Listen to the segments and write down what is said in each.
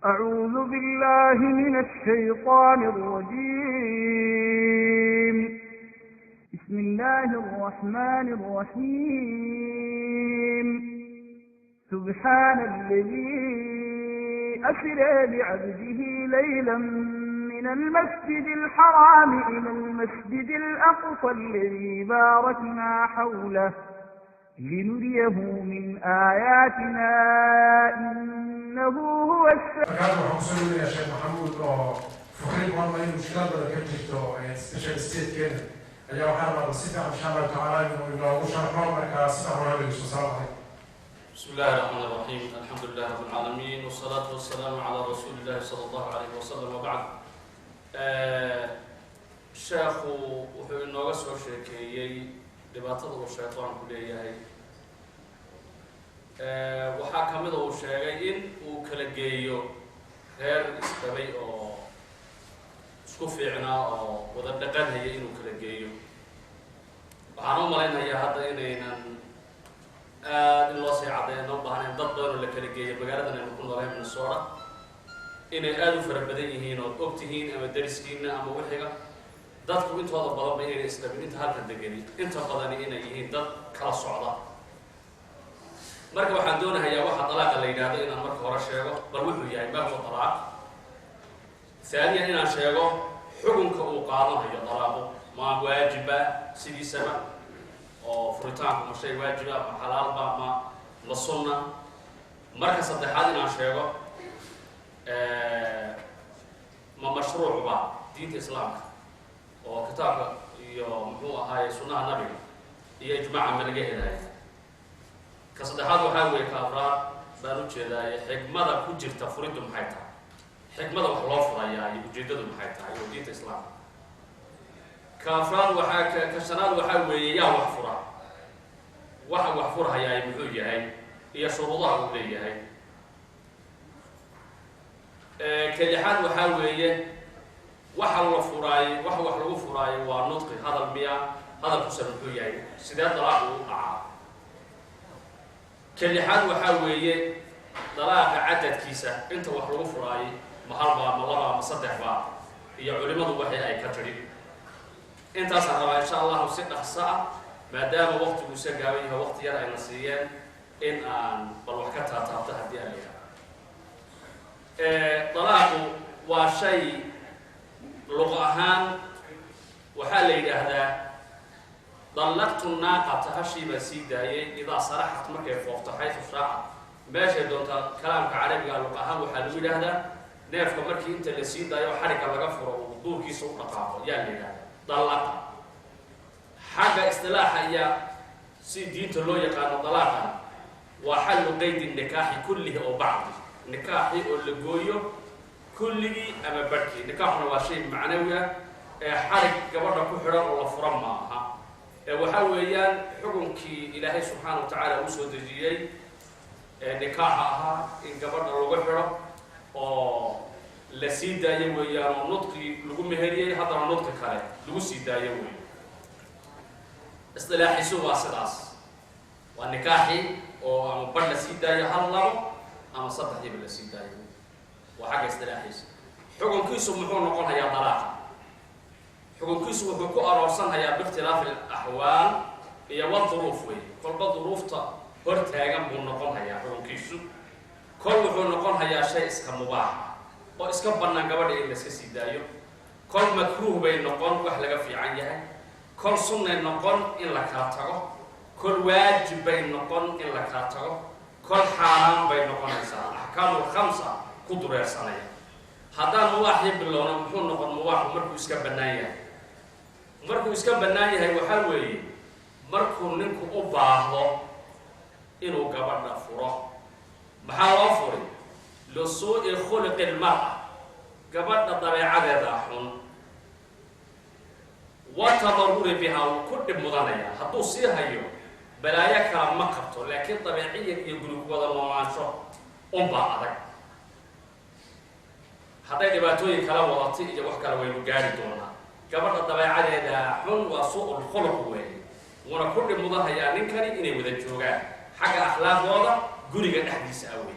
أعوذ بالله من الشيطان الرجيم. بسم الله الرحمن الرحيم. سبحان الذي أسرى بعبده ليلا من المسجد الحرام إلى المسجد الأقصى الذي باركنا حوله لنريه من آياتنا إنه هو Acá waxaan kusoo dhaweynayaa Sheekh Maxamuud oo fukriin maanta in mushkilad badan ka jirto special state-keena ayaa waxaan rabaa si fiican insha Allah tacaala inuu inoogu sharxo markaa sida hore lagu soo saaray. بسم الله الرحمن الرحيم. الحمد لله رب العالمين والصلاة والسلام على رسول الله صلى الله عليه وسلم وبعد. الشيخ وحول النوغس وشيكيي dhibaatada uu shaytaanku leeyahay waxaa ka mid uu sheegay in uu kala geeyo reer isdabay oo isku fiicnaa oo wada dhaqanaya inuu kala geeyo. waxaan u malaynayaa hadda inaynan aad in loo sii caddeeyo u baahnayn dad badan oo la kala geeyo magaaladan aynu ku noolahay Minnesota inay aad u fara badan yihiin oo og tihiin ama dariskiina ama wixiga dadku intooda badan bay inay isdabin inta halkan degani inta badani inay yihiin dad kala socda. marka waxaan doonayaa waxa talaaqa la yidhaahdo inaan marka hore sheego bal wuxuu yahay ma huwa talaaq. ثانيا inaan sheego xukunka uu qaadanayo talaaqu ma waajiba sidiisaba oo furitaanku ma shay waajiba ma xalaalba ma sunna. marka saddexaad inaan sheego ma mashruucba diinta islaamka oo kitaabka iyo muxuu ahaay sunnaha nabiga iyo ijmaaca ma laga helaya. ka saddexaad waxaa weeye ka afraad baan u jeedaay xikmada ku jirta furiddu maxay tahay, xikmada wax loo furayaa iyo ujeeddadu maxay tahay oo diinta islaamka. ka afraad waxaa ka shanaad waxaa weeye yaa wax fura, waxa wax furhayaa muxuu yahay iyo shuruudaha uu leeyahay. ka lixaad waxaa weeye waxa la furaay wax lagu furaay waa nudqi hadal miya hadalku muxuu yahay sidee dalaaq uu dhacaa. ka lixaad waxaa weeye dalaaqa cadadkiisa inta wax lagu furaay ma halba ma laba ma saddex ba iyo culimadu waxay ay ka tiri. intaasaan rabaa insha allahu si dhaqso ah maadaama waqtigu isa gaaban yahay waqti yar ayna siiyeen in aan bal wax ka taataabto haddii aan leeyahay. dalaaqu waa shay luqa ahaan waxaa la yidhaahdaa dallaqtu naaqata hashii baa sii daayay idaa saraxat markay foofto xaysu shaaca. meeshay doonta kalaamka carabiga luqa ahaan waxaa lagu yidhaahdaa neefka markii inta la sii daayo xarigga laga furo uu duurkiisa u dhaqaaqo yaa la yidhahdaa dallaqa. xagga istilaaxa ayaa si diinta loo yaqaano dalaaqan waa xallu qeydi nikaaxi kullihi oo bacdi nikaaxi oo la gooyo kulligii ama barhkii. nikaaxuna waa shay macnawi ah ee xarig gabadha ku xidhan oo la fura ma aha waxaa weeyaan xukunkii ilaahay subxaana wa tacaala uu soo dejiyey nikaaxa ahaa in gabadha lagu xidho oo la sii daayo weeyaan oo nudqii lagu meheriyey haddana nudqi kale lagu sii daayo weey. istilaaxiisu waa sidaas, waa nikaaxi oo ama badh la sii daayo hal labo ama saddexdiiba la sii daayo waa xagga istilaaxiisa. xukunkiisu muxuu noqon hayaa dalaaqa? xukunkiisu wuxuu ku aroorsan hayaa biikhtilaafi alaxwaal iyo waduruuf wey. kolba duruufta hor taagan buu noqon hayaa xukunkiisu. kol wuxuu noqon hayaa shay iska mubaaxa oo iska bannaan gabadha in la iska sii daayo. kol makruuh bay noqon wax laga fiican yahay. kol sunnay noqon in la kala tago. kol waajib bay noqon in la kala tago. kol xaaraan bay noqonaysaa axkaamul khamsa ku dureersanaya. haddaan mubaaxii bilowna muxuu noqon mubaaxu markuu iska bannaan yahay. markuu iska bannaan yahay waxaa weeye markuu ninku u baahdo inuu gabadha furo. maxaa loo furay? lisuu'i khuluqi lmar'a gabadha dabeecadeeda xun wa tadarruri biha uu ku dhib mudanaya. hadduu sii hayo balaayo kala ma qabto laakiin dabeeciyan iyo guri wada noolaansho unbaa adag. hadday dhibaatooyin kala wadatay iyo wax kale waynu gaari doonaa. gabadha dabeecadeeda xun waa suu'ul khuluq weeye wuuna ku dhib mudanhayaa ninkani inay wada joogaan xagga akhlaaqooda guriga dhexdiisa awey.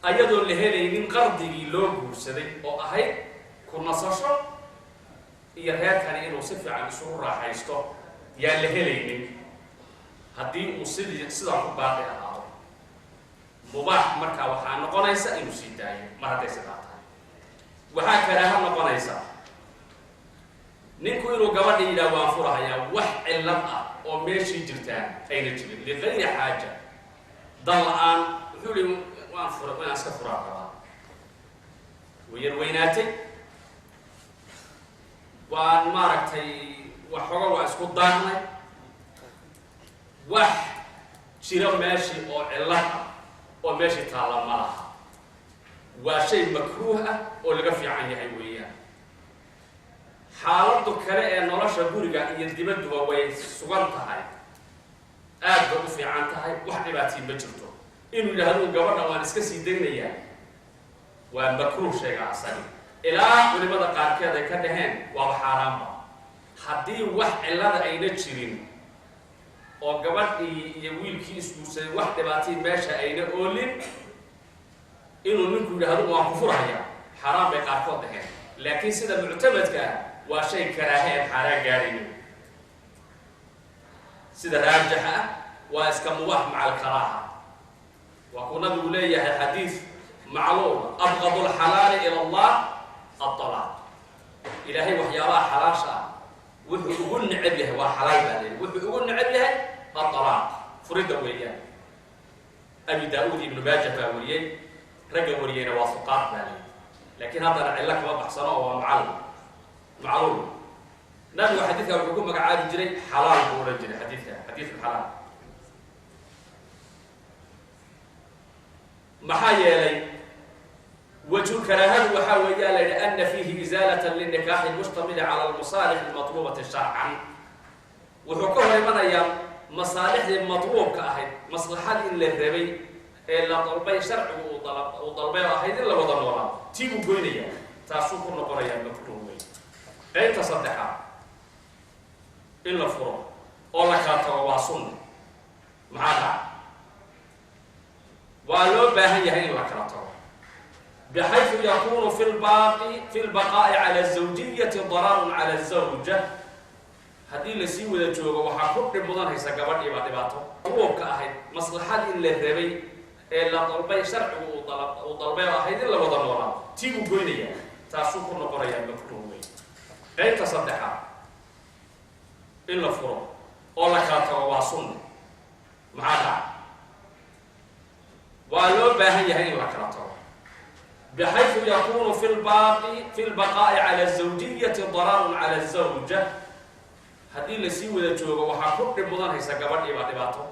ayadoo la helaynin qardigii loo guursaday oo ahayd ku nasasho iyo reerkani inuu si fiican isugu raaxaysto yaan la helaynin haddii uu sidaa ku baaqi ahaado mubaax markaa waxaa noqonaysa inuu sii daayo mar hadday sidaa tahay. waxaa karaaha noqonaysa ninku inuu gabadha yidhaah waan furahayaa wax cillad ah oo meeshii jirtaan ayna jirin ligayri xaaja dan la-aan wuxuu li waan iska furaa rabaa way yar weynaatay waan maaragtay waxooga waa isku daannay wax jira meeshii oo cillad ah oo meeshii taalla ma laha waa shay makruuh ah oo laga fiican yahay weeyaan. xaaladdu kale ee nolosha guriga iyo dibadduba way sugan tahay aad bay u fiican tahay wax dhibaatii ma jirto inuu yidhaahdo gabadha waan iska sii daynayaa waa makruuh shayga asali ilaa culimada qaarkeed ay ka dhaheen waaba xaaraanba haddii wax cillada ayna jirin oo gabadhii iyo wiilkii isguursaday wax dhibaatii meesha ayna oolin inuu ninku yidhaahdo waan ku furahayaa xaaraan bay qaarkood dhaheen laakiin sida muctamadka ah waa shay karaahe aan xaaraan gaadhaynin sida raajixa ah waa iska mubaax maca alkaraaha waa kuu nabigu leeyahay xadiid macluum abqadu alxalaali ila allah الطلاق إلهي وحيالله حلاشة وحقوق نعب له وحلال بالله وحقوق نعب له الطلاق فرد وياه أبي داود ابن ماجه وياه رجل وياه واسقات بالله لكن هذا العلاق ما بحصنه هو معلوم نبي حديثه وحقوق مقعد جري حلال هو رجل حديث الحلال محايا لي وجه الكراهه وحاول لأن فيه إزالة للنكاح المشتمل على المصالح المطلوبة شرعا وحكوه لمن أيام مصالح المطلوب كأحد مصلحة إلا الربي إلا طلبي شرع وطلبي أحد إلا وضع وراء تيجو قوينيا تاسوكو نقريا مكتوبي أي تصدحا إلا فرع أولا كاتوا واصن معها ولو باهي إلا كاتوا بحيث يكون في البقاء على الزوجية ضرر على الزوجة هذه اللي سوى الجوجة وحكون بدن هي سجبت إبادته هو كأحد مصلحة إلا الربي إلا طلبي شرع وطلبي أحد إلا وضع وراء تيجو قوينيا تاسوق النقرية مكتوبة أي تصدحا إلا فرع أولا كاتوا واصن معها ولو باهي إلا كاتوا بحيث يكون في البقاء على الزوجية ضرر على الزوجة هذه اللي سوى الجوجة وحكون بدن هي سجبت إبادته